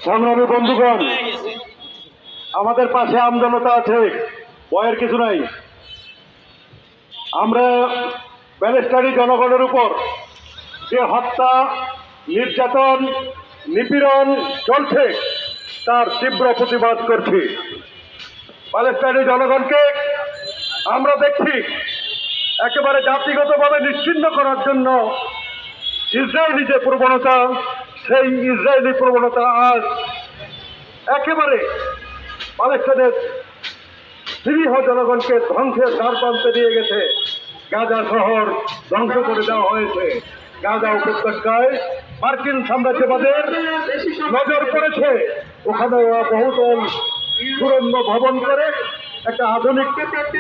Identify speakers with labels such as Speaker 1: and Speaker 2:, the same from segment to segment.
Speaker 1: সংগ্রামী বন্ধুগণ, আমাদের পাশে আমজনতা আছে, ভয়ের কিছু নাই। আমরা প্যালেস্টাইনি জনগণের উপর যে হত্যা, নির্যাতন, নিপীড়ন চলছে তার তীব্র প্রতিবাদ করছি। প্যালেস্টাইনি জনগণকে আমরা দেখছি একেবারে জাতিগতভাবে নিশ্চিহ্ন করার জন্য ইসরায়েলি যে প্রবণতা, সেই ইসরায়েলি প্রবণতা আজ একেবারে প্যালেস্টাইনের নিরীহ জনগণকে ধ্বংসের দ্বারপ্রান্তে নিয়ে গেছে। গাজা শহর ধ্বংস করে দেওয়া হয়েছে। গাজা উপত্যকায় মার্কিন সাম্রাজ্যবাদের নজর পড়েছে। ওখানে বহুতল সুরঙ্গ ভবন করে একটা আধুনিক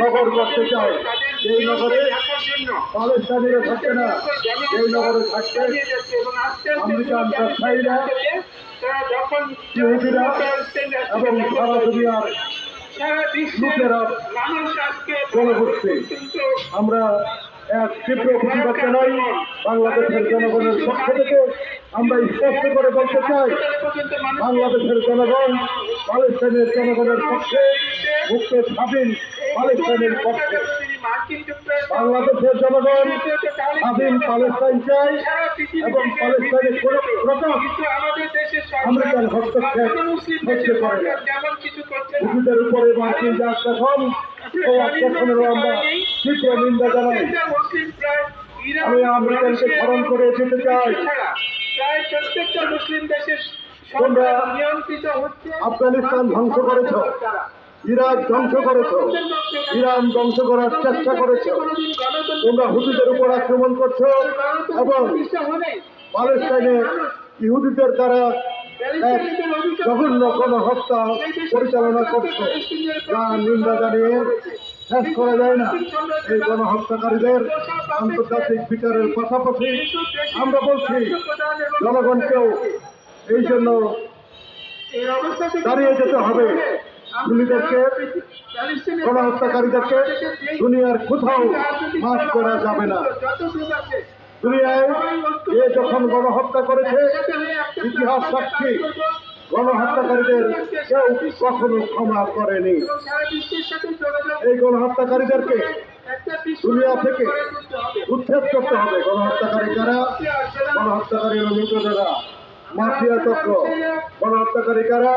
Speaker 1: নগর করতে চায়। এই নগরে প্যালেস্টাইনিরা থাকছে না, এই নগরে থাকছে আমেরিকান ব্যবসায়ীরা, ইহুদিরা এবং সারা দুনিয়ার লোকেরা জনগোষ্ঠী। আমরা এক তীব্র প্রতিবাদ জানাই। বাংলাদেশের জনগণের পক্ষ থেকে আমরা স্পষ্ট করে বলতে চাই, বাংলাদেশের জনগণ প্যালেস্টাইনের জনগণের পক্ষে, মুক্ত স্বাধীন প্যালেস্টাইনের পক্ষে। বাংলাদেশের জনগণ স্বাধীন প্যালেস্টাইন চাই এবং প্যালেস্টাইনের কোনো প্রকাশ আমেরিকান হস্তক্ষেপ করতে পারে না। শিশুদের উপরে মার্কিন যে আগ্রাসন, এই আগ্রাসনেরও আমরা তীব্র নিন্দা জানাই। আমি আমেরিকানকে স্মরণ করে যেতে চাই, তোমরা আফগানিস্তান ধ্বংস করেছ, ইরাক ধ্বংস করেছ, ইরান ধ্বংস করার চেষ্টা করেছ, তোমরা হুতিদের উপর আক্রমণ করছো এবং প্যালেস্টাইনে ইহুদিদের দ্বারা এক জঘন্য গণহত্যা পরিচালনা করছে, যা নিন্দা জানিয়ে শেষ করা যায় না। এই গণহত্যাকারীদের আন্তর্জাতিক বিচারের পাশাপাশি আমরা বলছি জনগণকেও এই জন্য দাঁড়িয়ে যেতে হবে। খুনিদেরকে, গণহত্যাকারীদেরকে দুনিয়ার কোথাও মাফ করা যাবে না। দুনিয়ায় যে যখন গণহত্যা করেছে, ইতিহাস সাক্ষী, গণহত্যাকারীদের কেউ কখনো ক্ষমা করেনি। এই গণহত্যাকারীদেরকে দুনিয়া থেকে উচ্ছেদ করতে হবে। গণহত্যাকারী কারা? গণহত্যাকারীর মৃতদেরা মাফিয়া চক্র। গণহত্যাকারী কারা?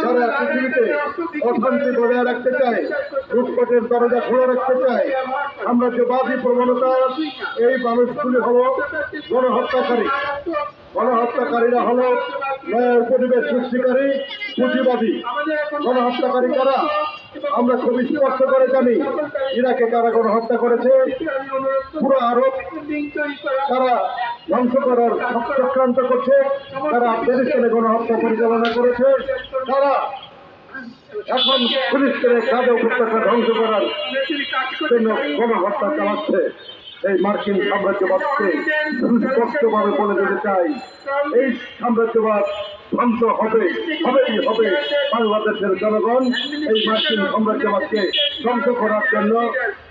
Speaker 1: যারা পৃথিবীতে অশান্তি বজায় রাখতে চায়, লুটপাটের দরজা খোলা রাখতে চায়, সাম্রাজ্যবাদী প্রবণতা। এই মানুষগুলি হল গণহত্যাকারী। গণহত্যাকারীরা হল ন্যায় পরিবেশ সৃষ্টিকারী পুঁজিবাদী। গণহত্যাকারী কারা? আমরা খুব স্পষ্ট করে জানি। ইরাকে কারা গণহত্যা করেছে? পুরো আরব তারা ধ্বংস করার চক্রান্ত করছে। তারা আফগানিস্তানে গণহত্যা পরিচালনা করেছে। তারা এখন ফিলিস্তিনে গাজা উপত্যকা ধ্বংস করার জন্য গণহত্যা চালাচ্ছে। এই মার্কিন সাম্রাজ্যবাদকে সুস্পষ্টভাবে বলে দিতে চাই, এই সাম্রাজ্যবাদ ধ্বংস হবে, হবেই হবে। বাংলাদেশের জনগণ এই মার্কিন সাম্রাজ্যবাদকে ধ্বংস করার জন্য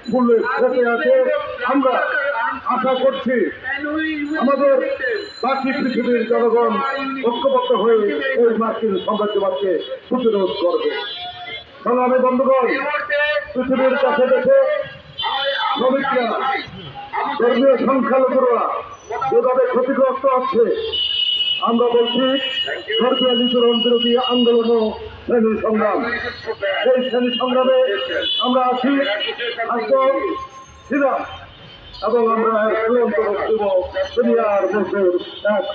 Speaker 1: ফুলে ফেটে আছে। আমরা আশা করছি আমাদের বাকি পৃথিবীর জনগণ ঐক্যবদ্ধ হয়ে এই মার্কিন সাম্রাজ্যবাদকে প্রতিরোধ করবে। সংগ্রামী বন্ধুগণ, পৃথিবীর কাছে দেশে শ্রমিকরা, ধর্মীয় সংখ্যালঘুরা যেভাবে ক্ষতিগ্রস্ত হচ্ছে, আমরা বলছি ধর্মীয় নিপীড়ন বিরোধী আন্দোলন ও শ্রেণী সংগ্রাম। এই শ্রেণী সংগ্রামে আমরা আছি, থাকবো, ছিলাম এবং আমরা দুনিয়ার মধ্যে এক